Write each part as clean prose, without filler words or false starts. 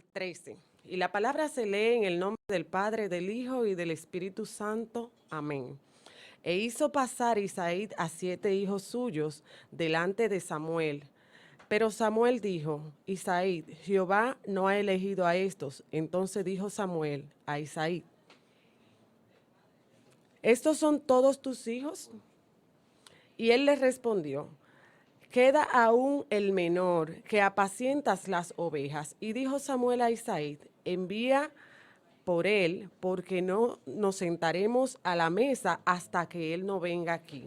13. Y la palabra se lee en el nombre del Padre, del Hijo y del Espíritu Santo. Amén. E hizo pasar Isaí a 7 hijos suyos delante de Samuel. Pero Samuel dijo, Isaí, Jehová no ha elegido a estos. Entonces dijo Samuel a Isaí, ¿estos son todos tus hijos? Y él le respondió, queda aún el menor, que apacientas las ovejas. Y dijo Samuel a Isaí, envía por él, porque no nos sentaremos a la mesa hasta que él no venga aquí.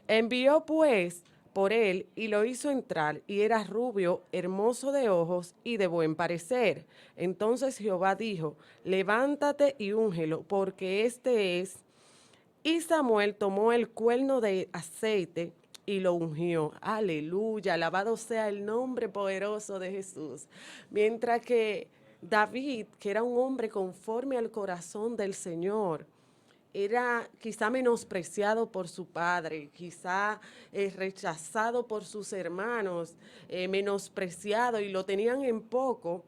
Envió pues por él y lo hizo entrar, y era rubio, hermoso de ojos y de buen parecer. Entonces Jehová dijo, levántate y úngelo, porque este es. Y Samuel tomó el cuerno de aceite y lo ungió. Aleluya, alabado sea el nombre poderoso de Jesús. Mientras que David, que era un hombre conforme al corazón del Señor, era quizá menospreciado por su padre, quizá rechazado por sus hermanos, menospreciado y lo tenían en poco.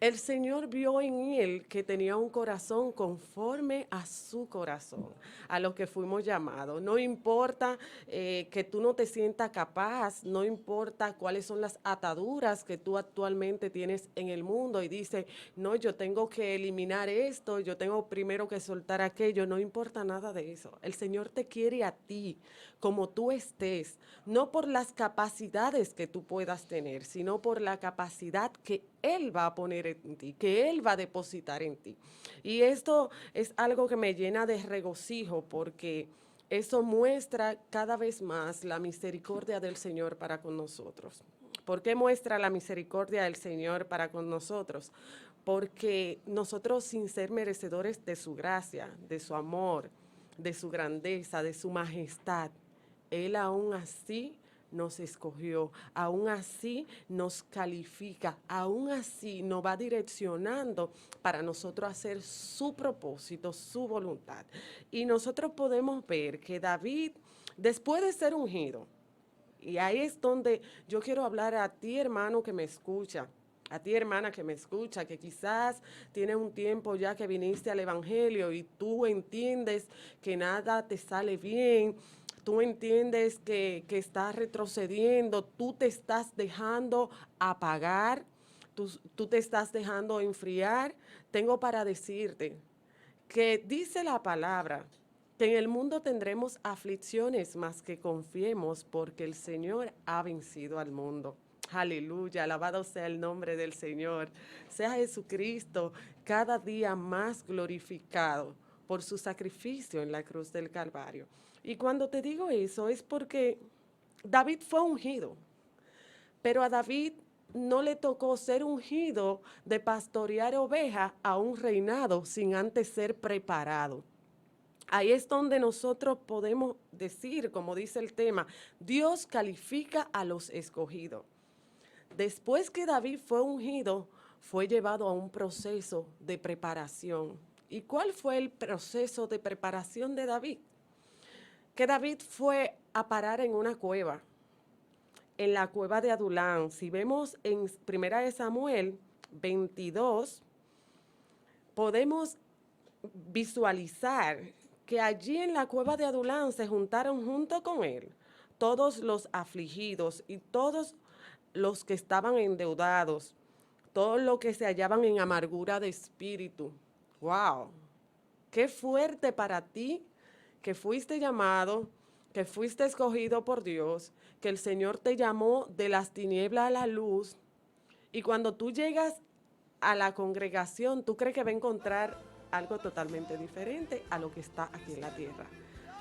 El Señor vio en él que tenía un corazón conforme a su corazón, a lo que fuimos llamados. No importa que tú no te sientas capaz, no importa cuáles son las ataduras que tú actualmente tienes en el mundo y dices, no, yo tengo que eliminar esto, yo tengo primero que soltar aquello, no importa nada de eso. El Señor te quiere a ti, como tú estés, no por las capacidades que tú puedas tener, sino por la capacidad que Él va a poner en ti, que Él va a depositar en ti. Y esto es algo que me llena de regocijo porque eso muestra cada vez más la misericordia del Señor para con nosotros. ¿Por qué muestra la misericordia del Señor para con nosotros? Porque nosotros, sin ser merecedores de su gracia, de su amor, de su grandeza, de su majestad, Él aún así nos escogió, aún así nos califica, aún así nos va direccionando para nosotros hacer su propósito, su voluntad. Y nosotros podemos ver que David, después de ser ungido, y ahí es donde yo quiero hablar a ti, hermano, que me escucha. A ti, hermana, que me escucha, que quizás tienes un tiempo ya que viniste al Evangelio y tú entiendes que nada te sale bien, tú entiendes que estás retrocediendo, tú te estás dejando apagar, tú te estás dejando enfriar. Tengo para decirte que dice la palabra que en el mundo tendremos aflicciones, mas que confiemos porque el Señor ha vencido al mundo. Aleluya, alabado sea el nombre del Señor. Sea Jesucristo cada día más glorificado por su sacrificio en la cruz del Calvario. Y cuando te digo eso es porque David fue ungido, pero a David no le tocó ser ungido de pastorear ovejas a un reinado sin antes ser preparado. Ahí es donde nosotros podemos decir, como dice el tema, Dios califica a los escogidos. Después que David fue ungido, fue llevado a un proceso de preparación. ¿Y cuál fue el proceso de preparación de David? Que David fue a parar en una cueva, en la cueva de Adulán. Si vemos en Primera de Samuel 22, podemos visualizar que allí en la cueva de Adulán se juntaron junto con él todos los afligidos y todos los que estaban endeudados, todos los que se hallaban en amargura de espíritu. ¡Wow! Qué fuerte para ti que fuiste llamado, que fuiste escogido por Dios, que el Señor te llamó de las tinieblas a la luz. Y cuando tú llegas a la congregación, tú crees que va a encontrar algo totalmente diferente a lo que está aquí en la tierra.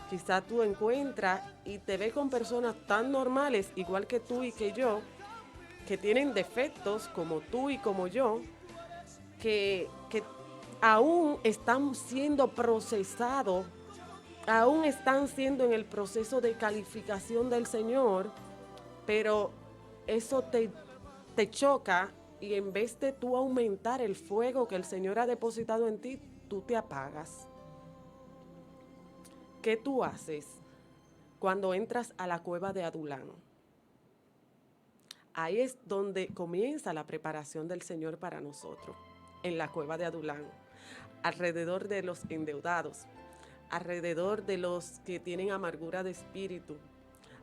Quizá tú encuentras y te ves con personas tan normales, igual que tú y que yo, que tienen defectos como tú y como yo, que aún están siendo procesados, aún están siendo en el proceso de calificación del Señor, pero eso te choca y en vez de tú aumentar el fuego que el Señor ha depositado en ti, tú te apagas. ¿Qué tú haces cuando entras a la cueva de Adulán? Ahí es donde comienza la preparación del Señor para nosotros, en la cueva de Adulán, alrededor de los endeudados, alrededor de los que tienen amargura de espíritu,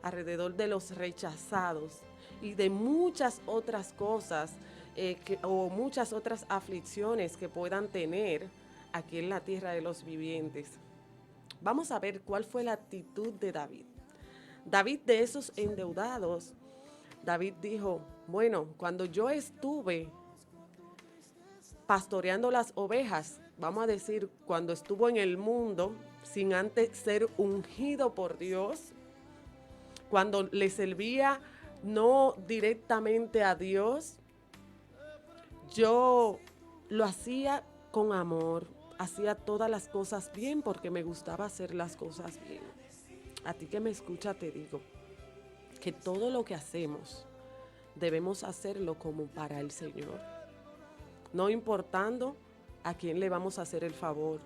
alrededor de los rechazados y de muchas otras cosas o muchas otras aflicciones que puedan tener aquí en la tierra de los vivientes. Vamos a ver cuál fue la actitud de David. David, de esos endeudados, David dijo, bueno, cuando yo estuve pastoreando las ovejas, vamos a decir, cuando estuvo en el mundo, sin antes ser ungido por Dios, cuando le servía no directamente a Dios, yo lo hacía con amor, hacía todas las cosas bien porque me gustaba hacer las cosas bien. A ti que me escucha te digo que todo lo que hacemos debemos hacerlo como para el Señor, no importando a quién le vamos a hacer el favor,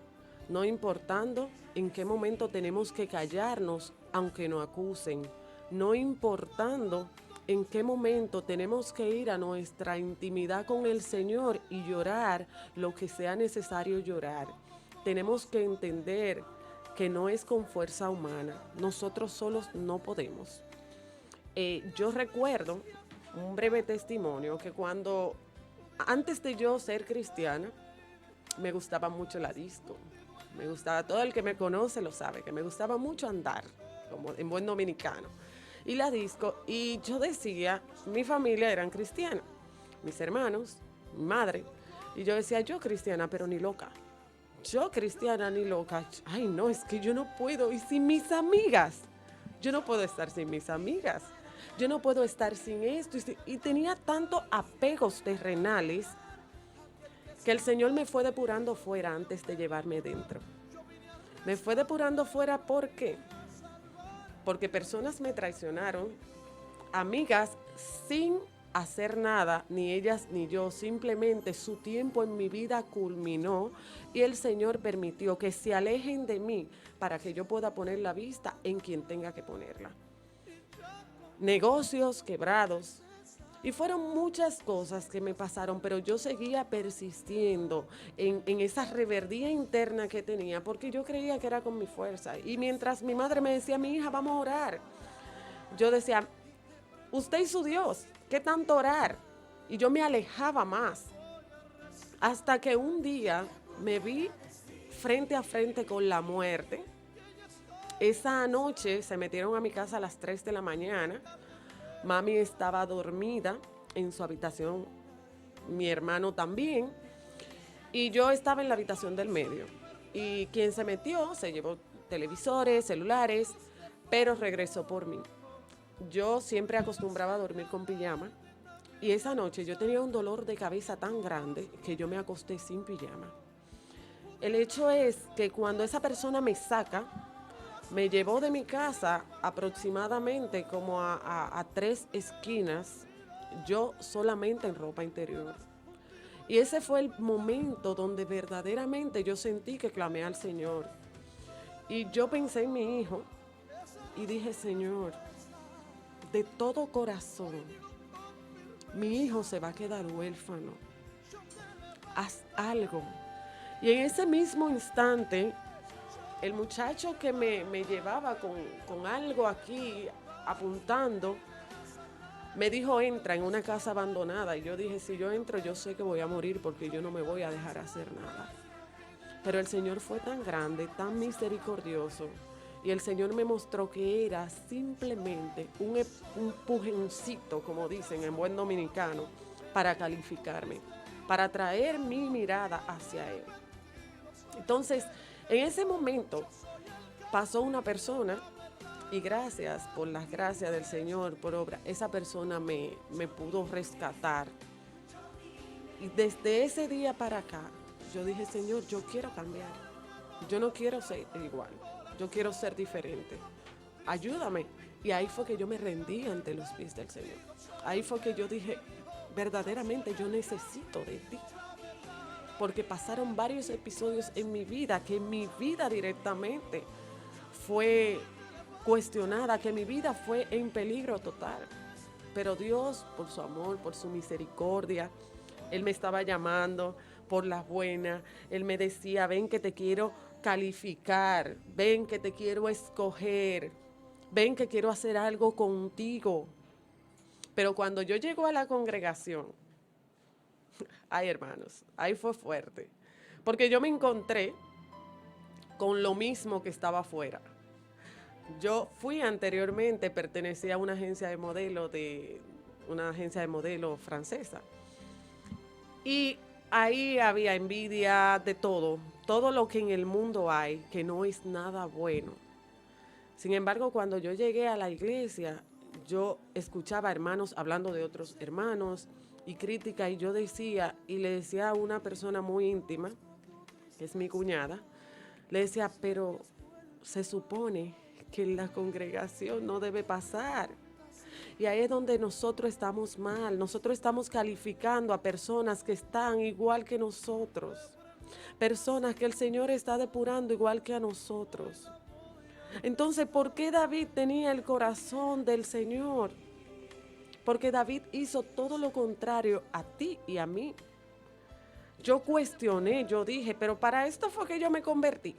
no importando en qué momento tenemos que callarnos aunque nos acusen, no importando en qué momento tenemos que ir a nuestra intimidad con el Señor y llorar lo que sea necesario llorar. Tenemos que entender que no es con fuerza humana, nosotros solos no podemos. Yo recuerdo un breve testimonio que antes de yo ser cristiana, me gustaba mucho la disco. Me gustaba, todo el que me conoce lo sabe, que me gustaba mucho andar, como en buen dominicano. Y la disco, y yo decía, mi familia eran cristianos, mis hermanos, mi madre. Y yo decía, yo cristiana, pero ni loca. Yo cristiana ni loca. Ay, no, es que yo no puedo. Y sin mis amigas, yo no puedo estar sin mis amigas. Yo no puedo estar sin esto. Y tenía tantos apegos terrenales que el Señor me fue depurando fuera antes de llevarme dentro. Me fue depurando fuera, ¿por qué? Porque personas me traicionaron, amigas sin hacer nada, ni ellas ni yo, simplemente su tiempo en mi vida culminó y el Señor permitió que se alejen de mí para que yo pueda poner la vista en quien tenga que ponerla. Negocios quebrados. Y fueron muchas cosas que me pasaron, pero yo seguía persistiendo en esa reverdía interna que tenía, porque yo creía que era con mi fuerza. Y mientras mi madre me decía, mi hija, vamos a orar, yo decía, usted y su Dios, ¿qué tanto orar? Y yo me alejaba más. Hasta que un día me vi frente a frente con la muerte. Esa noche se metieron a mi casa a las 3 de la mañana. Mami estaba dormida en su habitación, mi hermano también, y yo estaba en la habitación del medio. Y quien se metió se llevó televisores, celulares, pero regresó por mí. Yo siempre acostumbraba a dormir con pijama, y esa noche yo tenía un dolor de cabeza tan grande que yo me acosté sin pijama. El hecho es que cuando esa persona me saca, me llevó de mi casa aproximadamente como a 3 esquinas, yo solamente en ropa interior. Y ese fue el momento donde verdaderamente yo sentí que clamé al Señor. Y yo pensé en mi hijo y dije, Señor, de todo corazón, mi hijo se va a quedar huérfano. Haz algo. Y en ese mismo instante, el muchacho que me llevaba con algo aquí apuntando, me dijo, entra en una casa abandonada. Y yo dije, si yo entro, yo sé que voy a morir porque yo no me voy a dejar hacer nada. Pero el Señor fue tan grande, tan misericordioso. Y el Señor me mostró que era simplemente un empujoncito, como dicen en buen dominicano, para calificarme, para traer mi mirada hacia Él. Entonces, en ese momento pasó una persona y gracias por las gracias del Señor, por obra, esa persona me pudo rescatar. Y desde ese día para acá, yo dije, Señor, yo quiero cambiar. Yo no quiero ser igual. Yo quiero ser diferente. Ayúdame. Y ahí fue que yo me rendí ante los pies del Señor. Ahí fue que yo dije, verdaderamente yo necesito de ti. Porque pasaron varios episodios en mi vida, que mi vida directamente fue cuestionada, que mi vida fue en peligro total. Pero Dios, por su amor, por su misericordia, Él me estaba llamando por las buenas. Él me decía, ven que te quiero calificar, ven que te quiero escoger, ven que quiero hacer algo contigo. Pero cuando yo llego a la congregación, ay hermanos, ahí fue fuerte. Porque yo me encontré con lo mismo que estaba afuera. Yo fui anteriormente, pertenecía a una agencia de modelo francesa. Y ahí había envidia de todo lo que en el mundo hay, que no es nada bueno. Sin embargo, cuando yo llegué a la iglesia, yo escuchaba hermanos hablando de otros hermanos y crítica, y yo decía, y le decía a una persona muy íntima, que es mi cuñada, le decía, pero se supone que en la congregación no debe pasar. Y ahí es donde nosotros estamos mal. Nosotros estamos calificando a personas que están igual que nosotros. Personas que el Señor está depurando igual que a nosotros. Entonces, ¿por qué David tenía el corazón del Señor? Porque David hizo todo lo contrario a ti y a mí. Yo cuestioné, yo dije, pero para esto fue que yo me convertí.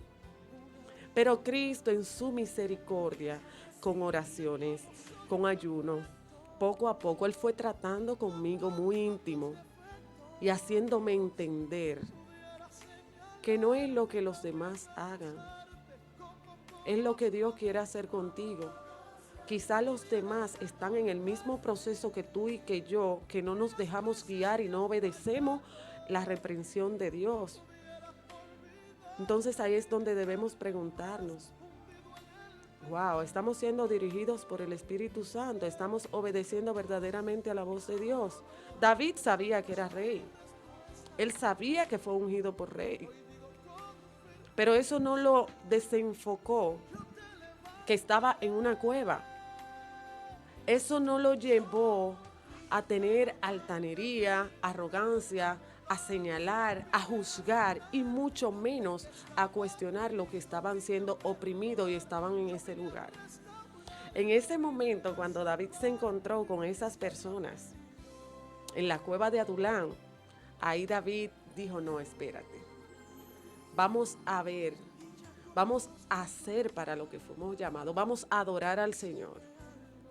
Pero Cristo en su misericordia, con oraciones, con ayuno, poco a poco Él fue tratando conmigo muy íntimo y haciéndome entender que no es lo que los demás hagan, es lo que Dios quiere hacer contigo. Quizá los demás están en el mismo proceso que tú y que yo, que no nos dejamos guiar y no obedecemos la reprensión de Dios. Entonces ahí es donde debemos preguntarnos, wow, estamos siendo dirigidos por el Espíritu Santo, estamos obedeciendo verdaderamente a la voz de Dios. David sabía que era rey, él sabía que fue ungido por rey, pero eso no lo desenfocó, que estaba en una cueva. Eso no lo llevó a tener altanería, arrogancia, a señalar, a juzgar y mucho menos a cuestionar lo que estaban siendo oprimidos y estaban en ese lugar. En ese momento, cuando David se encontró con esas personas en la cueva de Adulán, ahí David dijo, no, espérate, vamos a ver, vamos a hacer para lo que fuimos llamados, vamos a adorar al Señor.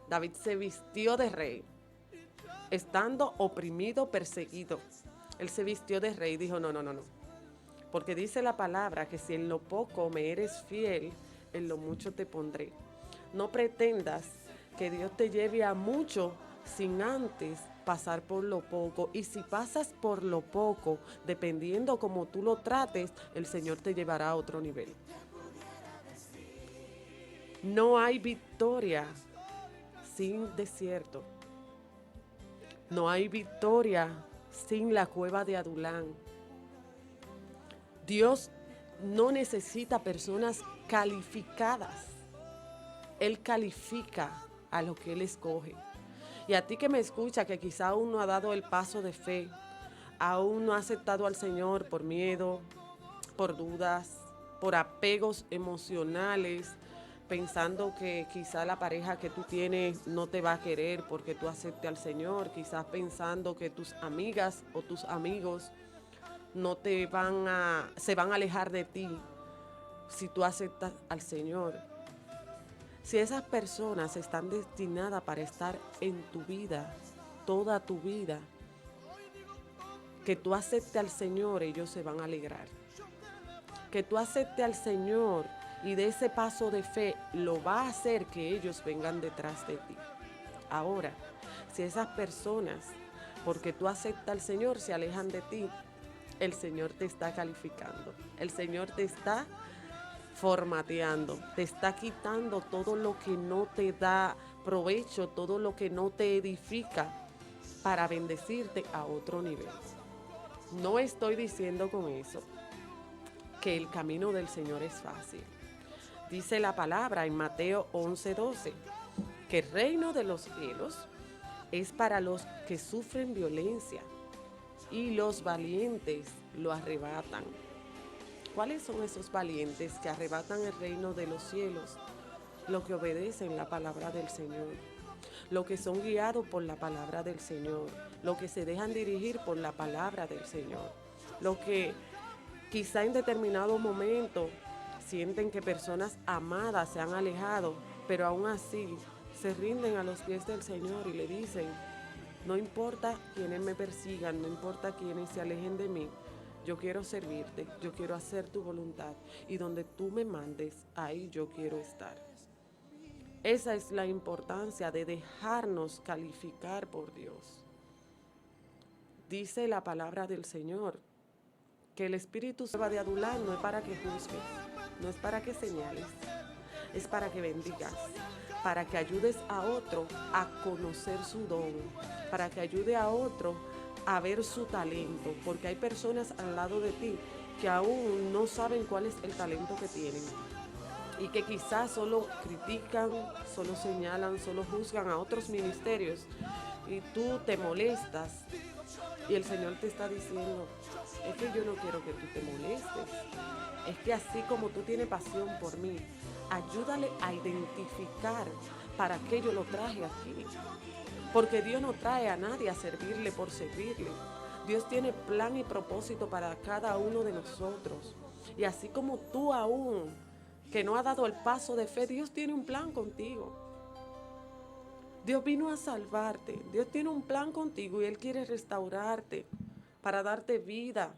David se vistió de rey, estando oprimido, perseguido. Él se vistió de rey y dijo, no. Porque dice la palabra que si en lo poco me eres fiel, en lo mucho te pondré. No pretendas que Dios te lleve a mucho sin antes pasar por lo poco. Y si pasas por lo poco, dependiendo cómo tú lo trates, el Señor te llevará a otro nivel. No hay victoria sin desierto. No hay victoria sin la cueva de Adulán. Dios no necesita personas calificadas. Él califica a lo que Él escoge. Y a ti que me escucha, que quizá aún no ha dado el paso de fe, aún no ha aceptado al Señor por miedo, por dudas, por apegos emocionales, pensando que quizá la pareja que tú tienes no te va a querer porque tú aceptes al Señor, quizás pensando que tus amigas o tus amigos se van a alejar de ti si tú aceptas al Señor. Si esas personas están destinadas para estar en tu vida, toda tu vida, que tú aceptes al Señor, ellos se van a alegrar. Que tú aceptes al Señor y de ese paso de fe lo va a hacer que ellos vengan detrás de ti. Ahora, si esas personas, porque tú aceptas al Señor, se alejan de ti, el Señor te está calificando. El Señor te está formateando, te está quitando todo lo que no te da provecho, todo lo que no te edifica para bendecirte a otro nivel. No estoy diciendo con eso que el camino del Señor es fácil. Dice la palabra en Mateo 11:12, que el reino de los cielos es para los que sufren violencia y los valientes lo arrebatan. ¿Cuáles son esos valientes que arrebatan el reino de los cielos? Los que obedecen la palabra del Señor. los que son guiados por la palabra del Señor, los que se dejan dirigir por la palabra del Señor, los que quizá en determinado momento sienten que personas amadas se han alejado, pero aún así se rinden a los pies del Señor y le dicen: no importa quienes me persigan, no importa quienes se alejen de mí, yo quiero servirte, yo quiero hacer tu voluntad y donde tú me mandes, ahí yo quiero estar. Esa es la importancia de dejarnos calificar por Dios. Dice la palabra del Señor que el Espíritu se va de adular, no es para que juzgues, no es para que señales, es para que bendigas, para que ayudes a otro a conocer su don, para que ayude a otro a ver su talento, porque hay personas al lado de ti que aún no saben cuál es el talento que tienen y que quizás solo critican, solo señalan, solo juzgan a otros ministerios y tú te molestas y el Señor te está diciendo: es que yo no quiero que tú te molestes, es que así como tú tienes pasión por mí, ayúdale a identificar para qué yo lo traje aquí. Porque Dios no trae a nadie a servirle por servirle. Dios tiene plan y propósito para cada uno de nosotros. Y así como tú aún, que no has dado el paso de fe, Dios tiene un plan contigo. Dios vino a salvarte. Dios tiene un plan contigo y Él quiere restaurarte para darte vida.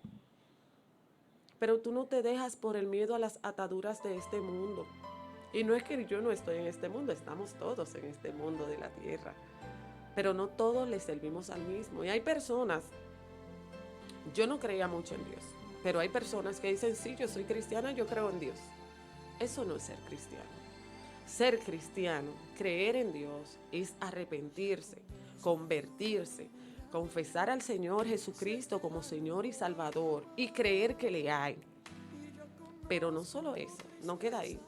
Pero tú no te dejas por el miedo a las ataduras de este mundo. Y no es que yo no estoy en este mundo, estamos todos en este mundo de la tierra. Pero no todos le servimos al mismo. Y hay personas, yo no creía mucho en Dios, pero hay personas que dicen: sí, yo soy cristiana, yo creo en Dios. Eso no es ser cristiano. Ser cristiano, creer en Dios, es arrepentirse, convertirse, confesar al Señor Jesucristo como Señor y Salvador y creer que le hay. Pero no solo eso, no queda ahí.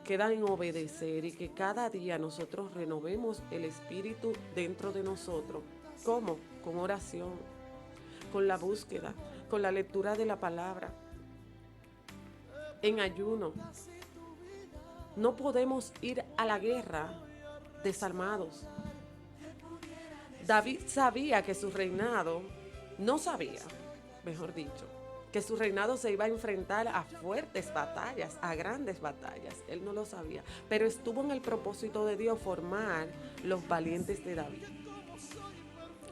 Queda en obedecer y que cada día nosotros renovemos el espíritu dentro de nosotros. ¿Cómo? Con oración, con la búsqueda, con la lectura de la palabra, en ayuno. No podemos ir a la guerra desarmados. David sabía que su reinado, no sabía, mejor dicho, que su reinado se iba a enfrentar a fuertes batallas, a grandes batallas. Él no lo sabía, pero estuvo en el propósito de Dios formar los valientes de David.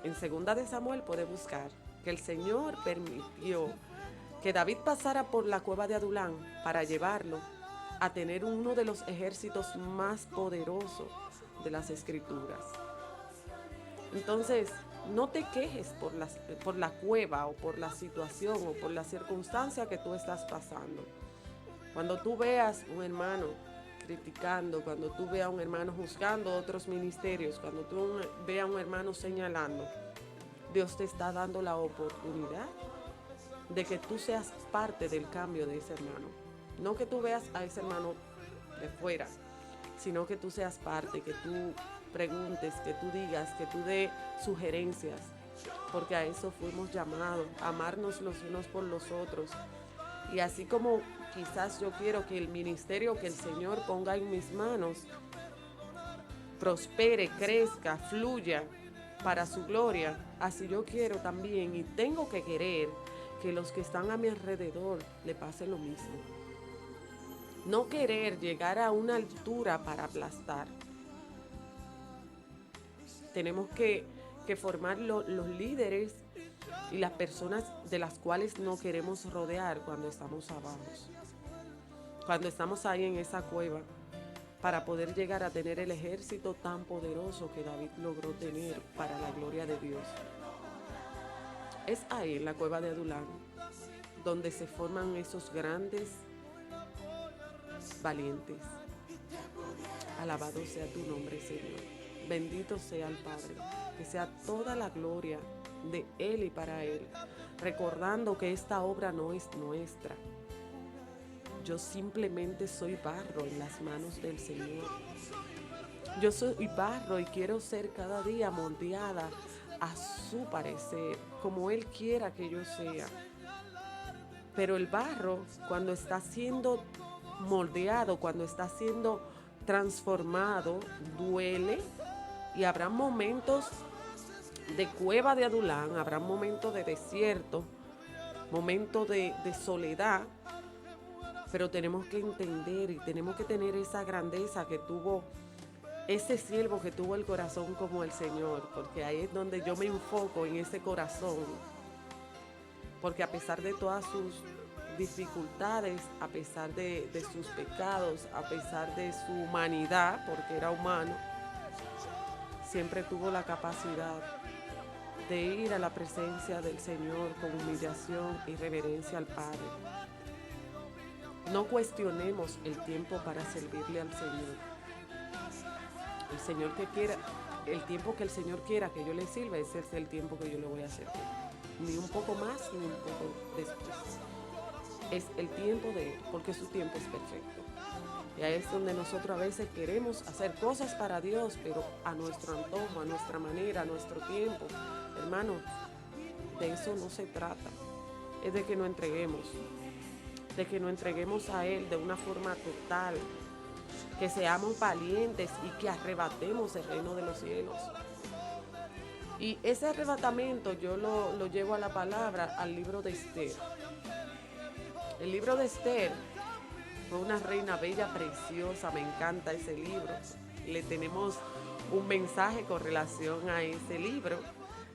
En 2 de Samuel puede buscar que el Señor permitió que David pasara por la cueva de Adulán para llevarlo a tener uno de los ejércitos más poderosos de las Escrituras. Entonces, no te quejes por la cueva o por la situación o por la circunstancia que tú estás pasando. Cuando tú veas un hermano criticando, cuando tú veas a un hermano juzgando otros ministerios, cuando tú veas a un hermano señalando, Dios te está dando la oportunidad de que tú seas parte del cambio de ese hermano. No que tú veas a ese hermano de fuera, sino que tú seas parte, que tú preguntes, que tú digas, que tú des sugerencias, porque a eso fuimos llamados, a amarnos los unos por los otros. Y así como quizás yo quiero que el ministerio que el Señor ponga en mis manos prospere, crezca, fluya para su gloria, así yo quiero también y tengo que querer que los que están a mi alrededor le pase lo mismo. No querer llegar a una altura para aplastar. Tenemos que formar los líderes y las personas de las cuales no queremos rodear cuando estamos abajo. Cuando estamos ahí en esa cueva, para poder llegar a tener el ejército tan poderoso que David logró tener para la gloria de Dios. Es ahí, en la cueva de Adulán, donde se forman esos grandes valientes. Alabado sea tu nombre, Señor. Bendito sea el Padre. Que sea toda la gloria de Él y para Él. Recordando que esta obra no es nuestra. Yo simplemente soy barro en las manos del Señor. Yo soy barro y quiero ser cada día moldeada a su parecer, como Él quiera que yo sea. Pero el barro, cuando está siendo moldeado, cuando está siendo transformado, duele Y habrá momentos de cueva de Adulán, habrá momentos de desierto, momentos de soledad, pero tenemos que entender y tenemos que tener esa grandeza que tuvo ese siervo, que tuvo el corazón como el Señor, porque ahí es donde yo me enfoco, en ese corazón, porque a pesar de todas sus dificultades, a pesar de sus pecados, a pesar de su humanidad, porque era humano, siempre tuvo la capacidad de ir a la presencia del Señor con humillación y reverencia al Padre. No cuestionemos el tiempo para servirle al Señor. El Señor que quiera, el tiempo que el Señor quiera que yo le sirva, ese es el tiempo que yo le voy a servir. Ni un poco más, ni un poco después. Es el tiempo de Él, porque su tiempo es perfecto. Y ahí es donde nosotros a veces queremos hacer cosas para Dios, pero a nuestro antojo, a nuestra manera, a nuestro tiempo. Hermano, de eso no se trata. Es de que nos entreguemos. De que nos entreguemos a Él de una forma total. Que seamos valientes y que arrebatemos el reino de los cielos. Y ese arrebatamiento yo lo llevo a la palabra, al libro de Esther. El libro de Esther fue una reina bella, preciosa, me encanta ese libro. Le tenemos un mensaje con relación a ese libro.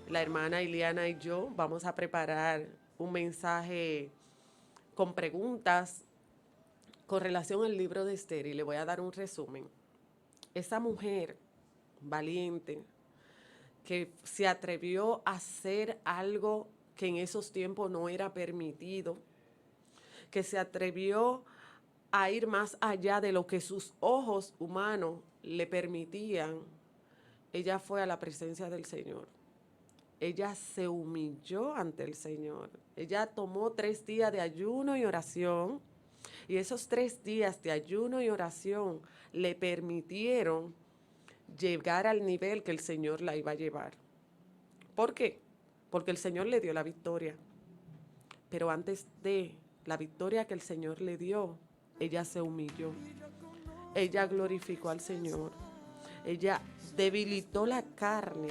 La hermana Iliana y yo vamos a preparar un mensaje con preguntas con relación al libro de Esther y le voy a dar un resumen. Esa mujer valiente que se atrevió a hacer algo que en esos tiempos no era permitido, que se atrevió a ir más allá de lo que sus ojos humanos le permitían, ella fue a la presencia del Señor. Ella se humilló ante el Señor. Ella tomó 3 días de ayuno y oración. Y esos 3 días de ayuno y oración le permitieron llegar al nivel que el Señor la iba a llevar. ¿Por qué? Porque el Señor le dio la victoria. Pero antes de la victoria que el Señor le dio, ella se humilló. Ella glorificó al Señor. Ella debilitó la carne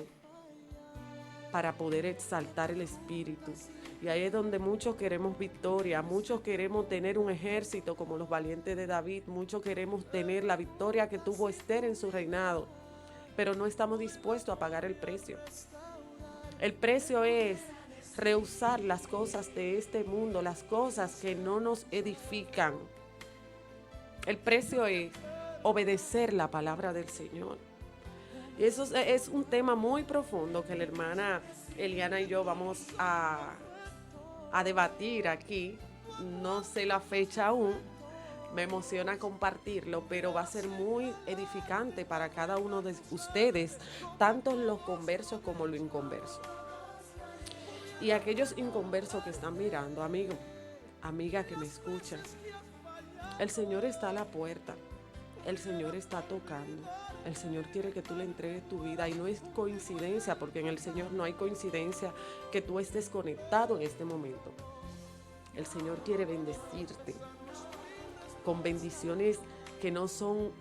para poder exaltar el espíritu. Y ahí es donde muchos queremos victoria, muchos queremos tener un ejército como los valientes de David, muchos queremos tener la victoria que tuvo Esther en su reinado, pero no estamos dispuestos a pagar el precio. El precio es rehusar las cosas de este mundo, las cosas que no nos edifican. El precio es obedecer la palabra del Señor. Y eso es un tema muy profundo que la hermana Eliana y yo vamos a debatir aquí. No sé la fecha aún, me emociona compartirlo, pero va a ser muy edificante para cada uno de ustedes, tanto los conversos como los inconversos. Y aquellos inconversos que están mirando, amigo, amiga que me escuchas, el Señor está a la puerta, el Señor está tocando. El Señor quiere que tú le entregues tu vida y no es coincidencia, porque en el Señor no hay coincidencia que tú estés conectado en este momento. El Señor quiere bendecirte con bendiciones que no son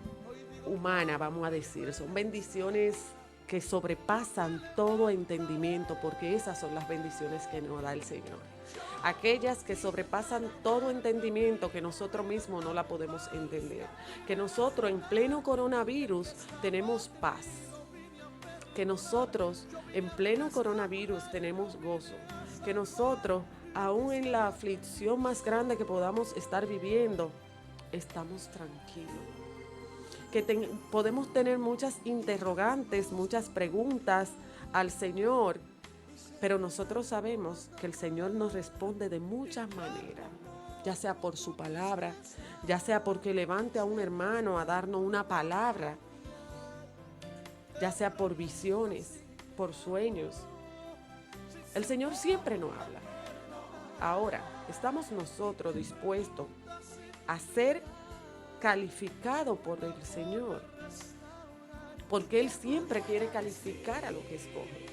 humanas, vamos a decir, son bendiciones que sobrepasan todo entendimiento, porque esas son las bendiciones que nos da el Señor. Aquellas que sobrepasan todo entendimiento, que nosotros mismos no la podemos entender. Que nosotros en pleno coronavirus tenemos paz. Que nosotros en pleno coronavirus tenemos gozo. Que nosotros, aún en la aflicción más grande que podamos estar viviendo, estamos tranquilos. Que podemos tener muchas interrogantes, muchas preguntas al Señor, pero nosotros sabemos que el Señor nos responde de muchas maneras, ya sea por su palabra, ya sea porque levante a un hermano a darnos una palabra, ya sea por visiones, por sueños. El Señor siempre nos habla. Ahora, ¿estamos nosotros dispuestos a ser calificados por el Señor? Porque Él siempre quiere calificar a lo que escoge.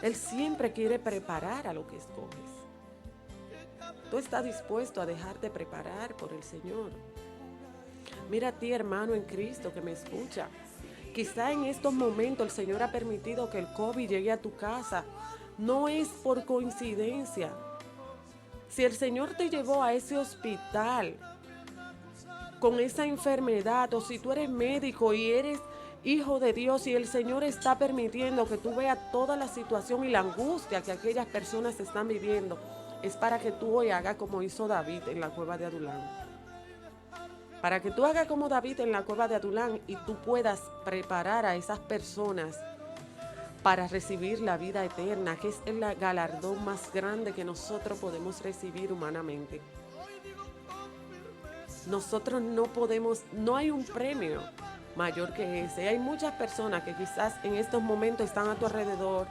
Él siempre quiere preparar a lo que escoges. Tú estás dispuesto a dejarte preparar por el Señor. Mira a ti, hermano en Cristo, que me escucha. Quizá en estos momentos el Señor ha permitido que el COVID llegue a tu casa. No es por coincidencia. Si el Señor te llevó a ese hospital con esa enfermedad, o si tú eres médico y eres hijo de Dios y el Señor está permitiendo que tú veas toda la situación y la angustia que aquellas personas están viviendo, es para que tú hoy hagas como hizo David en la cueva de Adulán. Para que tú hagas como David en la cueva de Adulán y tú puedas preparar a esas personas para recibir la vida eterna, que es el galardón más grande que nosotros podemos recibir humanamente. Nosotros no podemos, no hay un premio mayor que ese. Hay muchas personas que quizás en estos momentos están a tu alrededor,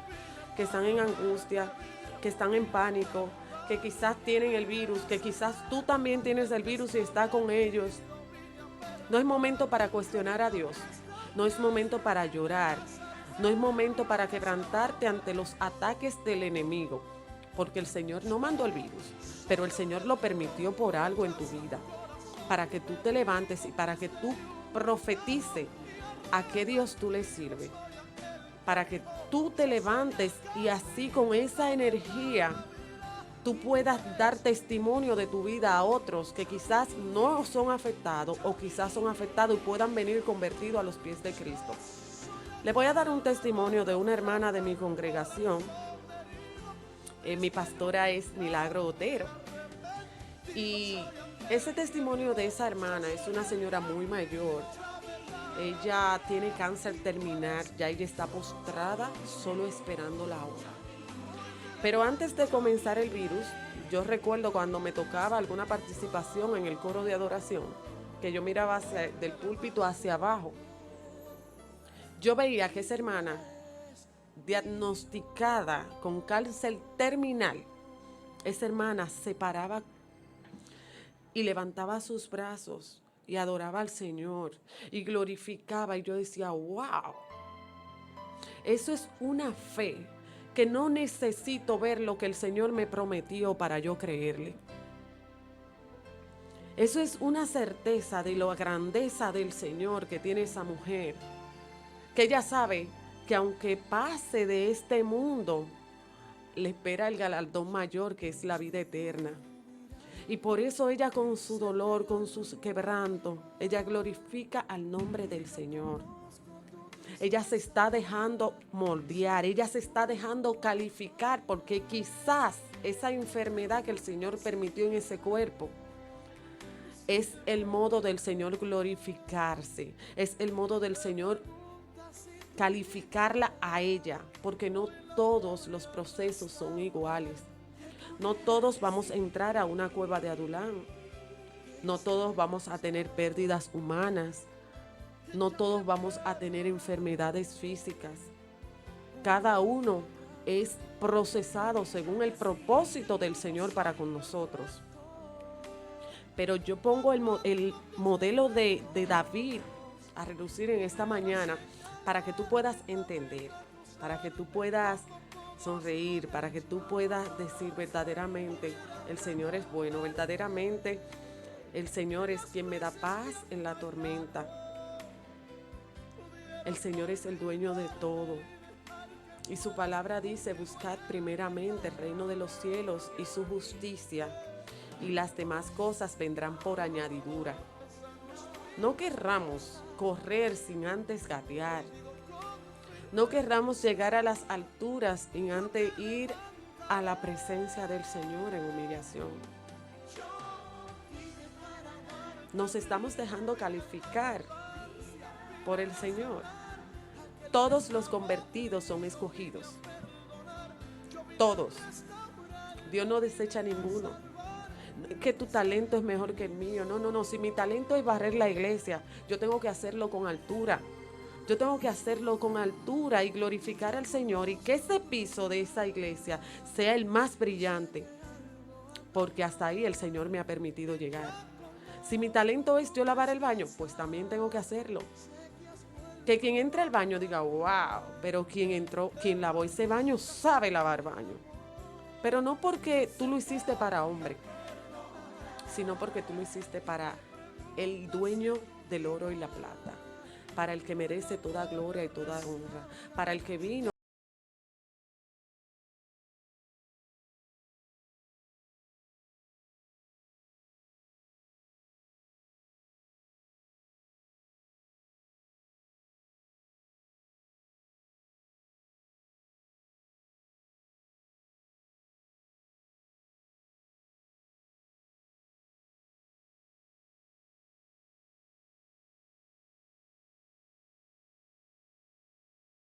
que están en angustia, que están en pánico, que quizás tienen el virus, que quizás tú también tienes el virus y estás con ellos. No es momento para cuestionar a Dios, no es momento para llorar, no es momento para quebrantarte ante los ataques del enemigo, porque el Señor no mandó el virus, pero el Señor lo permitió por algo en tu vida, para que tú te levantes y para que tú profetices a qué Dios tú le sirves, para que tú te levantes y así con esa energía tú puedas dar testimonio de tu vida a otros que quizás no son afectados o quizás son afectados y puedan venir convertidos a los pies de Cristo. Le voy a dar un testimonio de una hermana de mi congregación. Mi pastora es Milagro Otero. Y ese testimonio de esa hermana es una señora muy mayor. Ella tiene cáncer terminal, ya ella está postrada, solo esperando la hora. Pero antes de comenzar el virus, yo recuerdo cuando me tocaba alguna participación en el coro de adoración, que yo miraba del púlpito hacia abajo. Yo veía que esa hermana, diagnosticada con cáncer terminal, esa hermana se paraba y levantaba sus brazos y adoraba al Señor y glorificaba. Y yo decía, wow, eso es una fe que no necesito ver lo que el Señor me prometió para yo creerle. Eso es una certeza de la grandeza del Señor que tiene esa mujer, que ella sabe que aunque pase de este mundo, le espera el galardón mayor, que es la vida eterna. Y por eso ella, con su dolor, con su quebranto, ella glorifica al nombre del Señor. Ella se está dejando moldear, ella se está dejando calificar, porque quizás esa enfermedad que el Señor permitió en ese cuerpo es el modo del Señor glorificarse, es el modo del Señor calificarla a ella, porque no todos los procesos son iguales. No todos vamos a entrar a una cueva de Adulán, no todos vamos a tener pérdidas humanas, no todos vamos a tener enfermedades físicas. Cada uno es procesado según el propósito del Señor para con nosotros. Pero yo pongo el modelo de David a relucir en esta mañana para que tú puedas entender, para que tú puedas sonreír, para que tú puedas decir verdaderamente el Señor es bueno, verdaderamente el Señor es quien me da paz en la tormenta. El Señor es el dueño de todo. Y su palabra dice, buscad primeramente el reino de los cielos y su justicia, y las demás cosas vendrán por añadidura. No querramos correr sin antes gatear. No querramos llegar a las alturas sin antes ir a la presencia del Señor en humillación. Nos estamos dejando calificar por el Señor. Todos los convertidos son escogidos. Todos. Dios no desecha ninguno. Que tu talento es mejor que el mío. No. Si mi talento es barrer la iglesia, yo tengo que hacerlo con altura. Yo tengo que hacerlo con altura y glorificar al Señor, y que ese piso de esa iglesia sea el más brillante, porque hasta ahí el Señor me ha permitido llegar. Si mi talento es yo lavar el baño, pues también tengo que hacerlo. Que quien entre al baño diga, wow, pero quien lavó ese baño sabe lavar baño. Pero no porque tú lo hiciste para hombre, sino porque tú lo hiciste para el dueño del oro y la plata, para el que merece toda gloria y toda honra, para el que vino